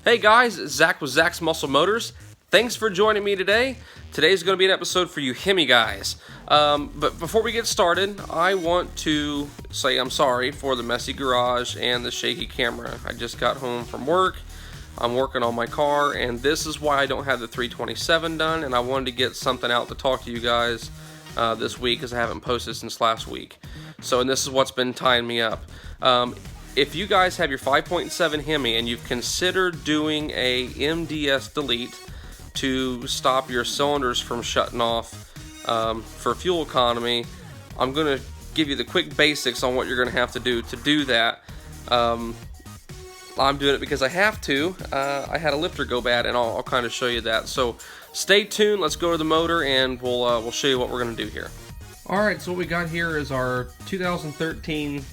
Hey guys, it's Zach with Zach's Muscle Motors. Thanks for joining me today. Today's going to be an episode for you Hemi guys. But before we get started, I want to say I'm sorry for the messy garage and the shaky camera. I just got home from work. I'm working on my car, and this is why I don't have the 327 done, and I wanted to get something out to talk to you guys this week because I haven't posted since last week. And this is what's been tying me up. If you guys have your 5.7 Hemi and you've considered doing a MDS delete to stop your cylinders from shutting off for fuel economy, I'm going to give you the quick basics on what you're going to have to do that. I'm doing it because I have to. I had a lifter go bad, and I'll kind of show you that. So stay tuned. Let's go to the motor, and we'll show you what we're going to do here. All right, so what we got here is our 2013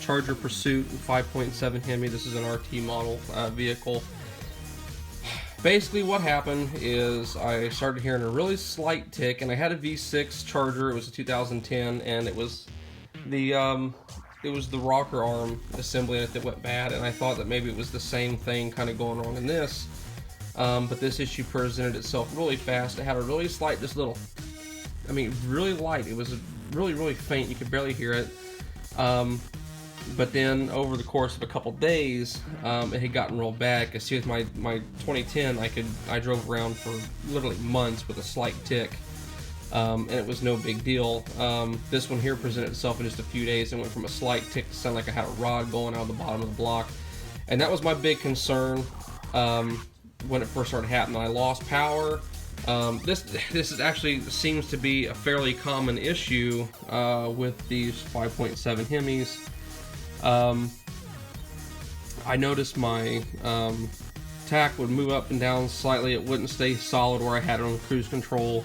Charger Pursuit 5.7 Hemi. This is an RT model vehicle. Basically what happened is I started hearing a really slight tick, and I had a V6 Charger. It was a 2010, and it was the rocker arm assembly in it that went bad, and I thought that maybe it was the same thing kind of going wrong in this, but this issue presented itself really fast. It had a really slight, really light. It was really faint. You could barely hear it. But then over the course of a couple days, it had gotten real bad. Because see, with my 2010, I drove around for literally months with a slight tick, and it was no big deal. This one here presented itself in just a few days and went from a slight tick to sound like I had a rod going out of the bottom of the block, and that was my big concern when it first started happening. I lost power. This is actually seems to be a fairly common issue with these 5.7 Hemis. I noticed my tack would move up and down slightly. It wouldn't stay solid where I had it on cruise control.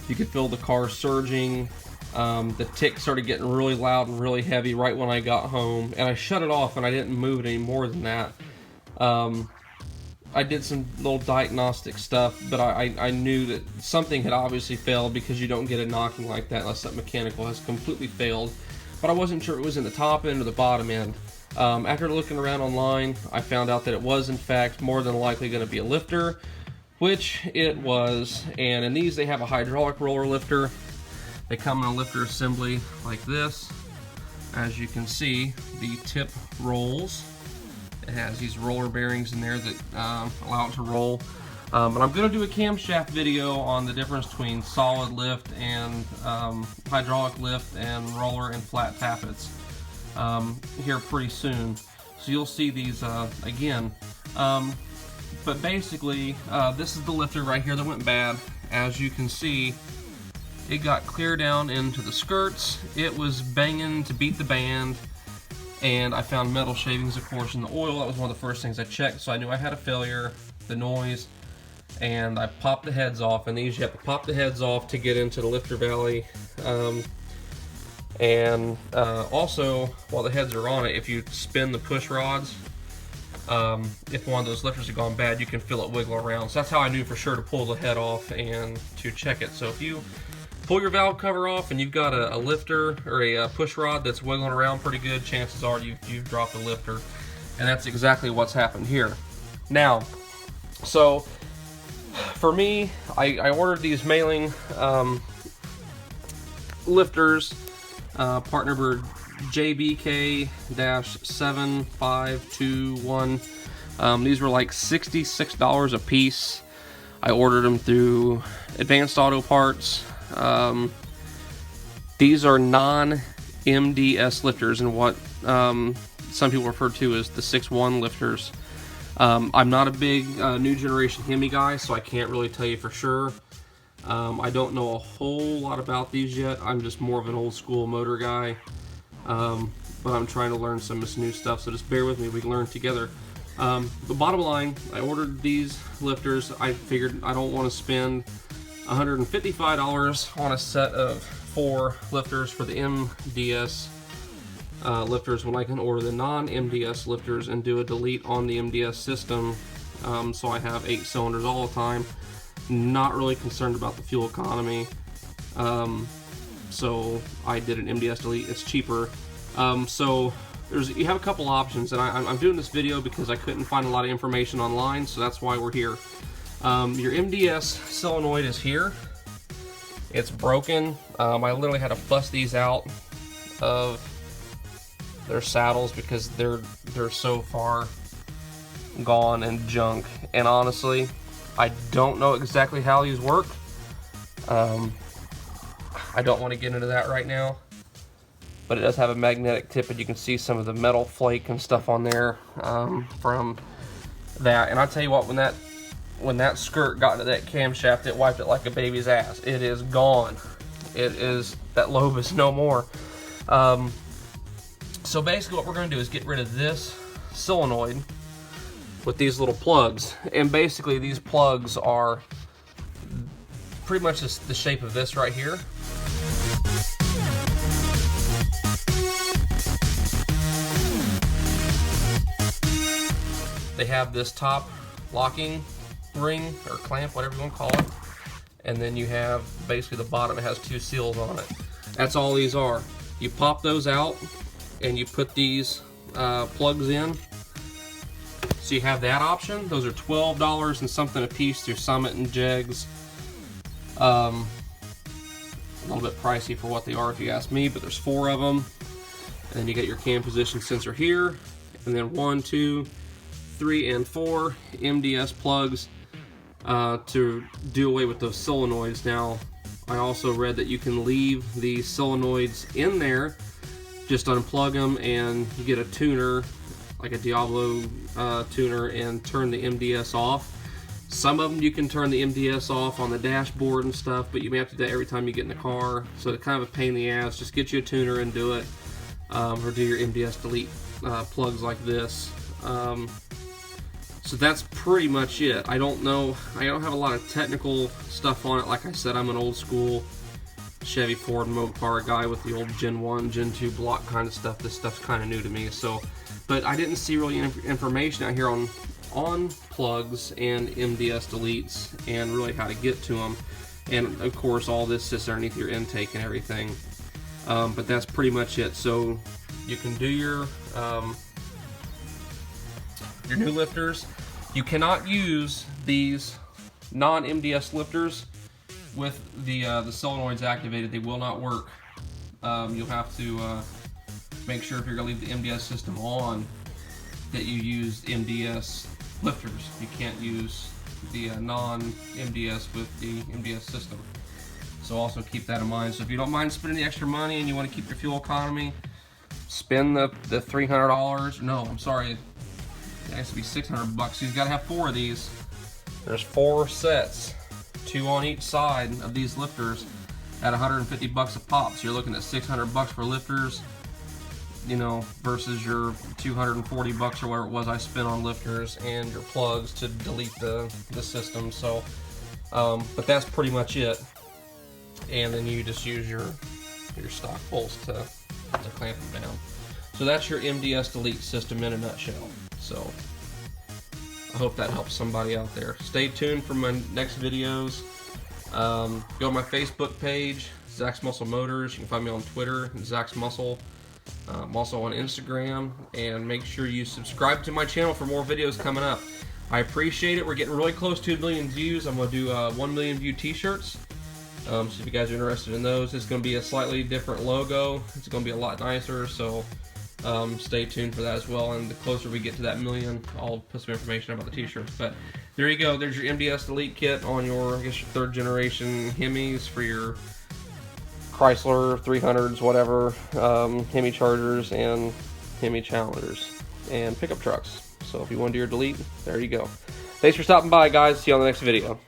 You could feel the car surging. The tick started getting really loud and really heavy right when I got home, and I shut it off and I didn't move it any more than that. I did some little diagnostic stuff, but I knew that something had obviously failed, because you don't get a knocking like that unless that mechanical has completely failed. But I wasn't sure it was in the top end or the bottom end. After looking around online, I found out that it was in fact more than likely going to be a lifter, which it was. And in these, they have a hydraulic roller lifter. They come in a lifter assembly like this. As you can see, the tip rolls. It has these roller bearings in there that allow it to roll. And I'm going to do a camshaft video on the difference between solid lift and hydraulic lift and roller and flat tappets here pretty soon. So you'll see these again. But basically, this is the lifter right here that went bad. As you can see, it got clear down into the skirts. It was banging to beat the band. And I found metal shavings, of course, in the oil. That was one of the first things I checked, so I knew I had a failure, the noise, and I popped the heads off. And these, you have to pop the heads off to get into the lifter valley. Also, while the heads are on it, if you spin the push rods, if one of those lifters had gone bad, you can feel it wiggle around. So that's how I knew for sure to pull the head off and to check it. So if you pull your valve cover off and you've got a lifter or a push rod that's wiggling around pretty good, chances are you've dropped the lifter. And that's exactly what's happened here. Now, so for me, I ordered these mailing lifters, part number JBK-7521. These were like $66 a piece. I ordered them through Advanced Auto Parts. These are non-MDS lifters, and what some people refer to as the 6.1 lifters. I'm not a big new generation Hemi guy, so I can't really tell you for sure. I don't know a whole lot about these yet. I'm just more of an old school motor guy, but I'm trying to learn some of this new stuff, so just bear with me, we can learn together. The bottom line, I ordered these lifters. I figured I don't want to spend $155 on a set of 4 lifters for the MDS lifters when I can order the non-MDS lifters and do a delete on the MDS system, so I have 8 cylinders all the time. Not really concerned about the fuel economy, so I did an MDS delete. It's cheaper. So you have a couple options, and I'm doing this video because I couldn't find a lot of information online, so that's why we're here. Your MDS solenoid is here. It's broken. I literally had to bust these out of their saddles because they're so far gone and junk. And honestly, I don't know exactly how these work. I don't want to get into that right now, but it does have a magnetic tip, and you can see some of the metal flake and stuff on there from that. And I'll tell you what, when that skirt got into that camshaft, it wiped it like a baby's ass. It is gone. That lobe is no more. So basically what we're going to do is get rid of this solenoid with these little plugs. And basically these plugs are pretty much the shape of this right here. They have this top locking ring or clamp, whatever you want to call it, and then you have basically the bottom. It has two seals on it. That's all these are. You pop those out and you put these plugs in. So you have that option. Those are $12 and something a piece through Summit and Jegs. A little bit pricey for what they are if you ask me, but there's 4 of them. And then you get your cam position sensor here, and then 1, 2, 3, and 4 MDS plugs to do away with those solenoids. Now, I also read that you can leave these solenoids in there, just unplug them, and you get a tuner, like a Diablo tuner, and turn the MDS off. Some of them you can turn the MDS off on the dashboard and stuff, but you may have to do that every time you get in the car, so it's kind of a pain in the ass. Just get you a tuner and do it, or do your MDS delete plugs like this. So that's pretty much it. I don't know, I don't have a lot of technical stuff on it. Like I said, I'm an old school Chevy Ford Mopar guy with the old Gen 1, Gen 2 block kind of stuff. This stuff's kind of new to me, so, but I didn't see really any information out here on plugs and MDS deletes and really how to get to them. And of course all this sits underneath your intake and everything. But that's pretty much it. So you can do your new lifters. You cannot use these non-MDS lifters with the solenoids activated. They will not work. You'll have to make sure if you're going to leave the MDS system on that you use MDS lifters. You can't use the non-MDS with the MDS system. So also keep that in mind. So if you don't mind spending the extra money and you want to keep your fuel economy, spend the $300. No, I'm sorry. It has to be $600. So you've got to have 4 of these. There's 4 sets, 2 on each side of these lifters at $150 a pop. So you're looking at $600 for lifters, you know, versus your $240 or whatever it was I spent on lifters and your plugs to delete the system. So, but that's pretty much it. And then you just use your stock bolts to clamp them down. So that's your MDS delete system in a nutshell. So I hope that helps somebody out there. Stay tuned for my next videos. Go to my Facebook page, Zach's Muscle Motors. You can find me on Twitter, Zach's Muscle. I'm also on Instagram, and make sure you subscribe to my channel for more videos coming up. I appreciate it. We're getting really close to 1 million views. I'm going to do 1 million view t-shirts. So if you guys are interested in those, it's going to be a slightly different logo. It's going to be a lot nicer, so stay tuned for that as well. And the closer we get to that 1 million, I'll put some information about the t-shirts. But there you go. There's your MDS Delete kit on your, I guess, your 3rd generation Hemis for your Chrysler 300s, whatever, Hemi Chargers and Hemi Challengers and pickup trucks. So if you want to do your delete, there you go. Thanks for stopping by, guys. See you on the next video.